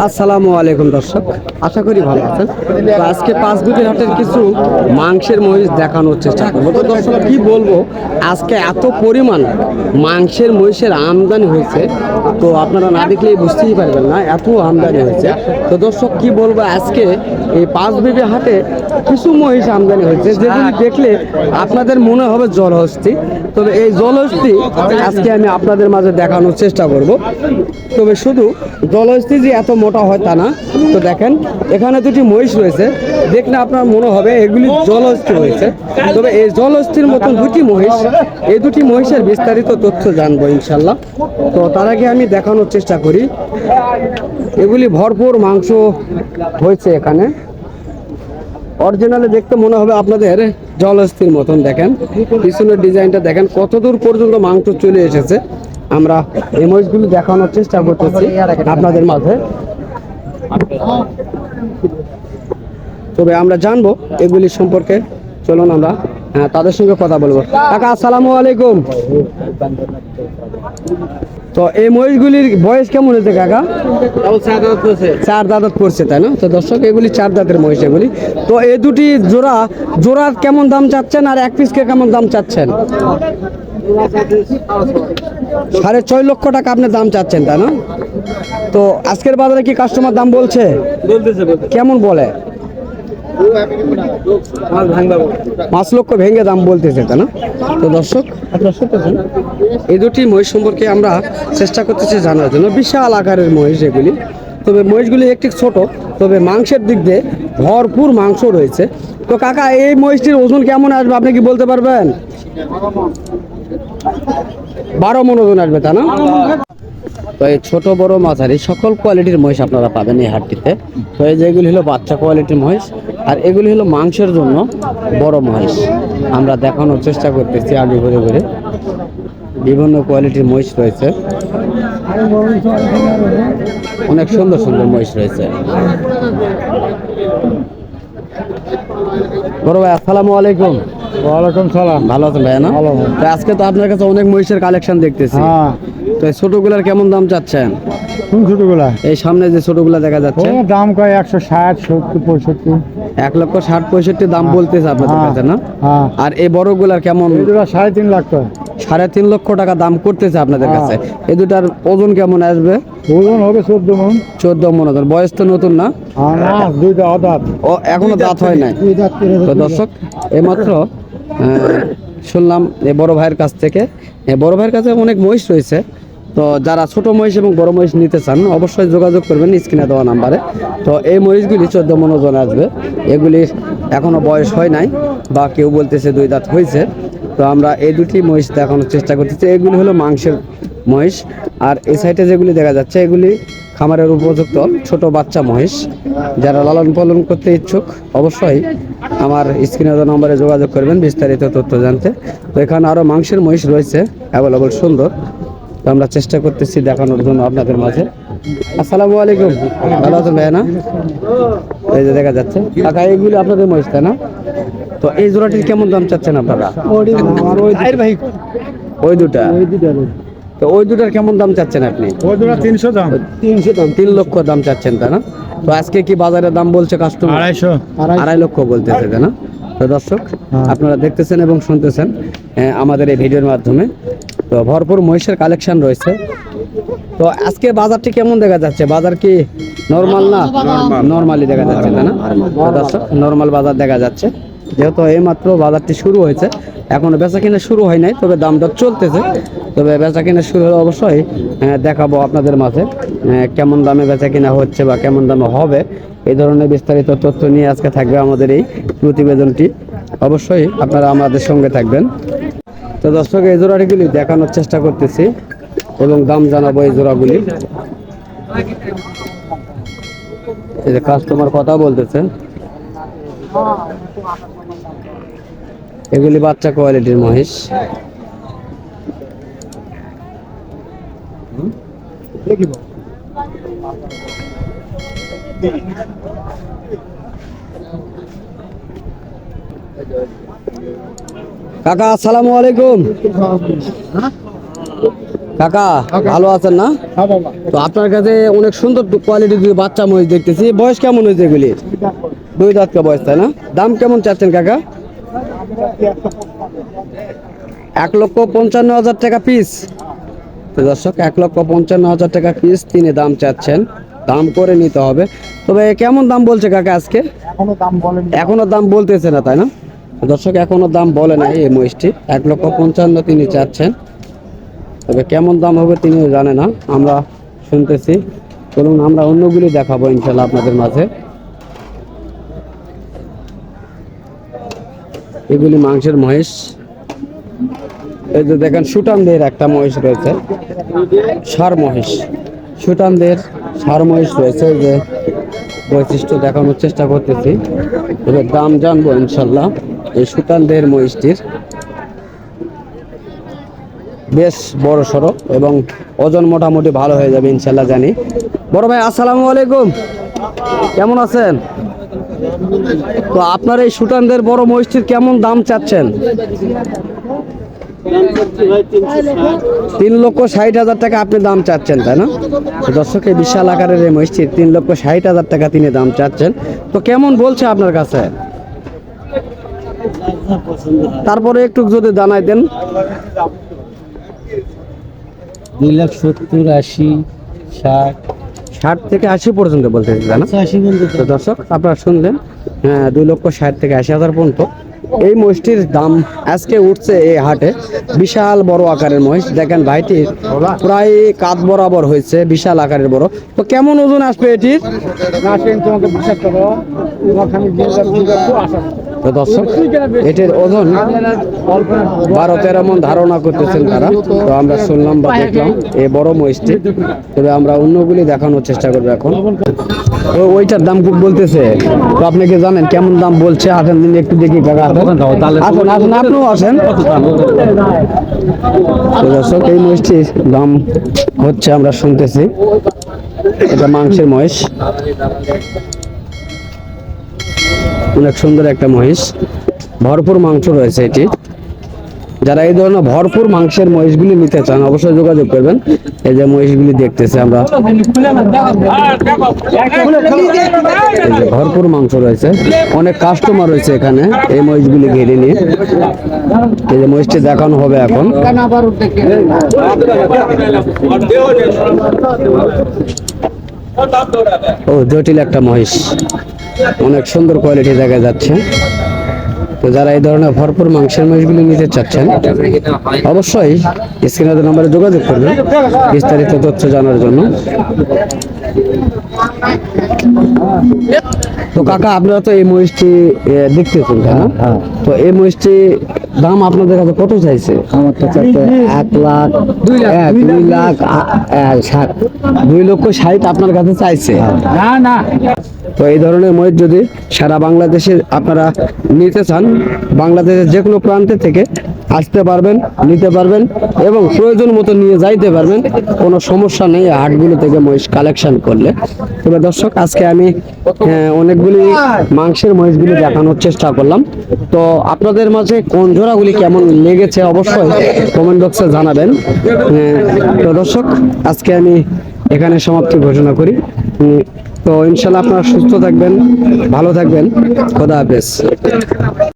আসসালামু আলাইকুম দর্শক, আশা করি ভালো আছেন। তো আজকে পাঁচবিবির হাটের কিছু মাংসের মহিষ দেখানোর চেষ্টা করবো। তো দর্শক কি বলবো, আজকে এত পরিমাণ মাংসের মহিষের আমদানি হয়েছে, তো আপনারা না দেখলেই বুঝতেই পারবেন না এত আমদানি হয়েছে। তো দর্শক কি বলবো, আজকে এই পাঁচবিবি হাটে কিছু মহিষ আমদানি হয়েছে যেগুলি দেখলে আপনাদের মনে হবে জলহস্তি। তবে এই জলহস্তি আজকে আমি আপনাদের মাঝে দেখানোর চেষ্টা করব। তবে শুধু জলহস্তি যে এত মোটা হয় তা না। তো দেখেন এখানে দুটি মহিষ রয়েছে, দেখলে আপনার মনে হবে এগুলি জলহস্তি হয়েছে। তবে এই জলহস্তির মতন দুটি মহিষ, এই দুটি মহিষের বিস্তারিত তথ্য জানবো ইনশাল্লাহ। তো তার আগে আমি দেখানোর চেষ্টা করি, এগুলি ভরপুর মাংস হয়েছে এখানে। অরিজিনালে দেখতে মনে হবে আপনাদের জলহস্তির মতন। দেখেন পিছনের ডিজাইনটা দেখেন, কতদূর পর্যন্ত মাংস চলে এসেছে। আমরা এই মহিষগুলি দেখানোর চেষ্টা করতেছি আপনাদের মাঝে। তবে আমরা জানবো এগুলি সম্পর্কে, চলুন আমরা তাদের সঙ্গে কথা বলবো। কাকা আসসালামু আলাইকুম। তো এই মহিষগুলির বয়স কেমন হয়েছে কাকা? চার দাঁত পড়ছে তাই না? তো দর্শক এগুলি চার দাঁতের মহিষ এগুলি। তো এই দুটি জোড়ার কেমন দাম চাচ্ছেন, আর এক পিসকে কেমন দাম চাচ্ছেন? 6.5 লক্ষ টাকা আপনি দাম চাচ্ছেন তাই না? তো আজকের বাজারে কি কাস্টমার দাম বলছে? কেমন বলে? 5 লক্ষ ভেঙে দাম বলতেছে তাই না? তো দর্শক এই দুটি মহিষ সম্পর্কে আমরা চেষ্টা করতেছি জানার জন্য। বিশাল আকারের মহিষ এগুলি, তবে মহিষগুলি একটি ছোট, তবে মাংসের দিক দিয়ে ভরপুর মাংস রয়েছে। তো কাকা এই মহিষটির ওজন কেমন আসবে আপনি কি বলতে পারবেন? 12 মণ ওজন আসবে তা না? তো এই ছোট বড় মাঝারি সকল কোয়ালিটির মহিষ আপনারা পাবেন এই হাটটিতে। তো এই যেগুলি হলো বাচ্চা কোয়ালিটির মহিষ, আর এগুলি হলো মাংসের জন্য বড় মহিষ। আমরা দেখানোর চেষ্টা করতেছি আগে ঘুরে ঘুরে। বিভিন্ন কোয়ালিটির মহিষ রয়েছে, অনেক সুন্দর সুন্দর মহিষ রয়েছে। বড় ভাই আসসালামু আলাইকুম। ওয়ালাইকুম সালাম। ভালো আছেন ভাই না? তো আজকে তো আপনার কাছে অনেক মহিষের কালেকশন দেখতেছি। তো এই ছোটগুলার কেমন দাম চাচ্ছেন? কোন ছোটগুলা? এই সামনে যে ছোটগুলা দেখা যাচ্ছে দাম কয় 160, 70, 65। 1,60,65 দাম বলতেছে আপনাদের কাছে না? আর এই বড়গুলার কেমন? 3.5 লাখ টাকা। 3.5 লক্ষ টাকা দাম করতেছে আপনাদের কাছে। এই দুটার ওজন কেমন আসবে? ওজন হবে 14 মণ। 14 মণ ওজন। বয়স তো নতুন না? দুইটা দাঁত। ও এখনো দাঁত হয় নাই। তো দর্শক এইমাত্র শুনলাম এই বড় ভাইয়ের কাছ থেকে, বড় ভাইয়ের কাছে অনেক মহিষ রয়েছে। তো যারা ছোট মহিষ এবং বড় মহিষ নিতে চান অবশ্যই যোগাযোগ করবেন স্ক্রিনে দেওয়া নাম্বারে। তো এই মহিষগুলি 14 মণ ওজন আসবে। এগুলির এখনো বয়স হয় নাই, বা কেউ বলতেছে 2 দাঁত হয়েছে। তো আমরা এই দুটি মহিষ দেখানোর চেষ্টা করতেছি। এগুলি হলো মাংসের মহিষ, আর এই সাইডে যেগুলি দেখা যাচ্ছে এগুলি খামারের উপযুক্ত ছোট বাচ্চা মহিষ। যারা লালন পালন করতে ইচ্ছুক অবশ্যই আমার স্ক্রিনে দেওয়া নম্বরে যোগাযোগ করবেন বিস্তারিত তথ্য জানতে। তো এখানে আরও মাংসের মহিষ রয়েছে অ্যাভেলেবল, সুন্দর। তো আমরা চেষ্টা করতেছি দেখানোর জন্য আপনাদের মাঝে। আসসালামু আলাইকুম। ভালো আছেন ভাই না? এই যে দেখা যাচ্ছে কাকা এইগুলি আপনাদের মহিষ তাই না? তো এই জোড়াটির কেমন দাম চাচ্ছেন আপনারা? ওই দুটা। তো ওই দুটার কেমন দাম চাচ্ছেন আপনি? ওই দুটা 300 দাম। 300 দাম, 3 লক্ষ দাম চাচ্ছেন তাই না? তো আজকে কি বাজারে দাম বলছে কাস্টমার? 2.5 লক্ষ বলতেছে তাই না? তো দর্শক আপনারা দেখতেছেন এবং শুনতেছেন আমাদের এই ভিডিওর মাধ্যমে। তো ভরপুর মহিষের কালেকশন রয়েছে। তো আজকে বাজারটি কেমন দেখা যাচ্ছে? বাজার কি নরমাল না? নরমালি দেখা যাচ্ছে তাই না? দর্শক নরমাল বাজার দেখা যাচ্ছে, যেহেতু এইমাত্র বাজারটি শুরু হয়েছে, এখনো বেচা কিনা শুরু হয় নাই, তবে দাম দর চলতেছে। তবে বেচা কিনা শুরু হলে অবশ্যই দেখাবো আপনাদের মাঝে কেমন দামে বেচা কিনা হচ্ছে বা কেমন দামে হবে। এই ধরনের বিস্তারিত তথ্য নিয়ে আজকে থাকবে আমাদের এই প্রতিবেদনটি। অবশ্যই আপনারা আমাদের সঙ্গে থাকবেন। তো দর্শক এই জোড়াগুলি দেখানোর চেষ্টা করতেছি এবং দাম জানাবো এই জোড়াগুলি। এই যে কাস্টমার কথা বলতেছে, এগুলি বাচ্চা কোয়ালিটির মহিষ। কাকা আসসালামু আলাইকুম। কাকা ভালো আছেন না? তো আপনার কাছে অনেক সুন্দর কোয়ালিটির বাচ্চা মহিষ দেখতেছি, বয়স কেমন হয়েছে এগুলি? 2 দাঁত কা বয়স, তাই না? দাম কেমন চাচ্ছেন কাকা? 1,55,000 টাকা পিস। তো দর্শক 1,55,000 টাকা পিস তিনি দাম চাচ্ছেন, দাম করে নিতে হবে। তবে কেমন দাম বলছে কাকা আজকে? এখনো দাম বলতেছে না, তাই না? তো দর্শক এখনো দাম বলে নাই এই মহিষটি, 1,55,000 তিনি চাচ্ছেন। তবে কেমন দাম হবে তিনি জানে না, আমরা শুনতেছি। চলুন আমরা অন্যগুলি দেখাবো ইনশাল্লাহ আপনাদের মাঝে। এগুলি মাংসের মহিষ। এই যে দেখেন সুটানদের একটা মহিষ রয়েছে, ষাঁড় মহিষ। সুটানদের ষাঁড় মহিষ রয়েছে, যে বৈশিষ্ট্য দেখানোর চেষ্টা করতেছি। তবে দাম জানবো ইনশাল্লাহ এই সুটানদের মহিষটির। বেশ বড় সড়ো এবং ওজন মোটামুটি ভালো হয়ে যাবে ইনশাল্লাহ জানি। বড় ভাই আসসালামু আলাইকুম, কেমন আছেন? তো আপনার এই সুটানদের বড় মহিষটির কেমন দাম চাচ্ছেন? 3,60,000 টাকা আপনি দাম চাচ্ছেন, তাই না? দর্শক এই বিশাল আকারের এই মহিষটির 3,60,000 টাকা তিনি দাম চাচ্ছেন। তো কেমন বলছে আপনার কাছে? তারপরে একটু যদি জানাই দেন। 2,70,000, 80, 60, 60 থেকে 80 পর্যন্ত বলতেছি, তাই না? 80 পর্যন্ত। তো দর্শক আপনারা শুনলেন, 2,60,000 থেকে 80,000 পর্যন্ত এই মহিষটির দাম আজকে উঠছে এই হাটে। বিশাল বড় আকারের মহিষ, দেখেন ভাইটি প্রায় কাঁধ বরাবর হয়েছে, বিশাল আকারের বড়। তো কেমন ওজন আসবে এটির? তো দর্শক এটির ওজন 12-13 মণ ধারণা করতেছেন তারা। তো আমরা শুনলাম বা দেখলাম এই বড় মহিষটি। তবে আমরা অন্যগুলি দেখানোর চেষ্টা করবো এখন। তো ওইটার দাম খুব বলতেছে, তো আপনি কি জানেন কেমন দাম বলছে? আসেন দিন একটু দেখি কাকা, আসেন আসেন আসেন, আপনিও আসেন। তো দর্শক এই মহিষটির দাম হচ্ছে, আমরা শুনতেছি, এটা মাংসের মহিষ, অনেক সুন্দর একটা মহিষ, ভরপুর মাংস রয়েছে এটি। যারা এই ধরনের ভরপুর মাংসের মহিষগুলি নিতে চান অবশ্যই যোগাযোগ করবেন। এই যে মহিষগুলি দেখতেছে আমরা, এই যে ভরপুর মাংস রয়েছে, অনেক কাস্টমার রয়েছে এখানে এই মহিষগুলি ঘিরে নিয়ে। এই যে মহিষটি দেখানো হবে এখন। ও জটিল একটা মহিষ, অনেক সুন্দর কোয়ালিটি দেখা যাচ্ছে। তো যারা এই ধরনের ভরপুর মাংসের মহিষগুলি নিতে চাচ্ছেন অবশ্যই স্ক্রিনে দেওয়া নম্বরে যোগাযোগ করবেন বিস্তারিত তথ্য জানার জন্য। তো কাকা আপনারা তো এই মহিষটি দেখতেছেন, তাই না? তো এই মহিষটি দাম আপনাদের কাছে কত চাইছে? আমার তো চাচ্ছে 2,60,000 আপনার কাছে চাইছে। তো এই ধরনের মহিষ যদি সারা বাংলাদেশে আপনারা নিতে চান, বাংলাদেশের যে কোনো প্রান্তে থেকে আসতে পারবেন, নিতে পারবেন এবং প্রয়োজন মতো নিয়ে যাইতে পারবেন, কোনো সমস্যা নেই হাটগুলো থেকে মহিষ কালেকশন করলে। তবে দর্শক আজকে আমি অনেকগুলি মাংসের মহিষগুলি দেখানোর চেষ্টা করলাম। তো আপনাদের মাঝে কোন জোড়াগুলি কেমন লেগেছে অবশ্যই কমেন্ট বক্সে জানাবেন। তো দর্শক আজকে আমি এখানে সমাপ্তি ঘোষণা করি। তো ইনশাল্লাহ আপনারা সুস্থ থাকবেন, ভালো থাকবেন, খোদা হাফেজ।